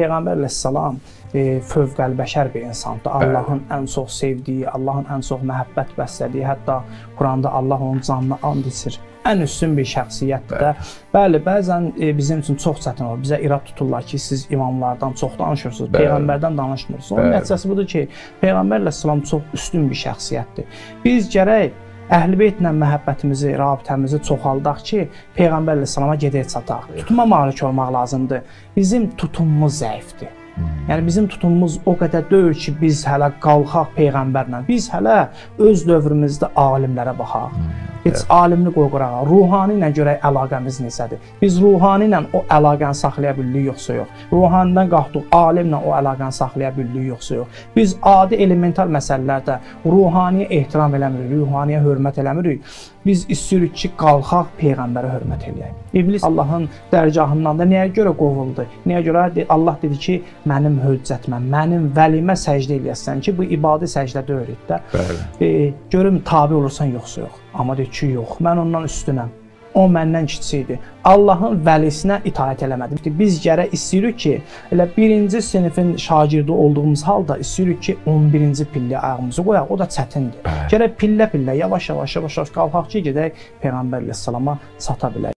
Peyğəmbər əleyhissalam fövqəlbəşər bir insandır. Allahın ən çox sevdiyi, Allahın ən çox məhəbbət bəslədiyi, hətta Quranda Allah onun canına and içir. Ən üstün bir şəxsiyyətdir də. Bəli, bəzən bizim üçün çox çətin olur. Bizə irad tuturlar ki, siz imamlardan çox danışırsınız, Peyğəmbərdən danışmırsınız. Onun nəticəsi budur ki, Peyğəmbər əleyhissalam çox üstün bir şəxsiyyətdir. Biz gərək Əhl-i-Beytlə məhəbbətimizi, rabitəmizi çoxaldaq ki, Peyğəmbər əleyhissalama gedək çataq. Tutuma malik olmaq lazımdır. Bizim tutumumuz zəifdir. Yəni bizim tutumumuz o qədər deyil ki, biz hələ qalxaq Peyğəmbərlə. Biz hələ öz dövrümüzdə alimlərə baxaq. Heç alimli qoy qırağa. Ruhani ilə görək əlaqəmiz necədir? Biz ruhani ilə o əlaqəni saxlaya bilirik yoxsa yox? Ruhanidən qalxdıq, alimlə o əlaqəni saxlaya bilirik yoxsa yox? Biz adi elementar məsələlərdə ruhaniyə ehtiram eləmirik, ruhaniyə hörmət eləmirik. Biz istəyirik ki, qalxaq Peyğəmbərə hörmət eləyək. İblis Allahın dərgahından da nəyə görə qovuldu? Nəyə görə Allah dedi ki, mənim höccətimə, mənim vəlimə səcdə eləyəsən ki, bu ibadi səcdə deyil də. Görüm tabi olursan yoxsa yox. Amma deyir ki, yox, mən ondan üstünəm. O məndən kiçikdir. Allahın vəlisinə itaət eləmədim. Biz gərək istəyirik ki, elə birinci sinifin şagirdi olduğumuz halda istəyirik ki, 11-ci pilləyə ayağımızı qoyaq. O da çətindir. Gərək pillə-pillə, yavaş-yavaş qalxaq ki, gedək Peyğəmbər əleyhissalama çata bilək.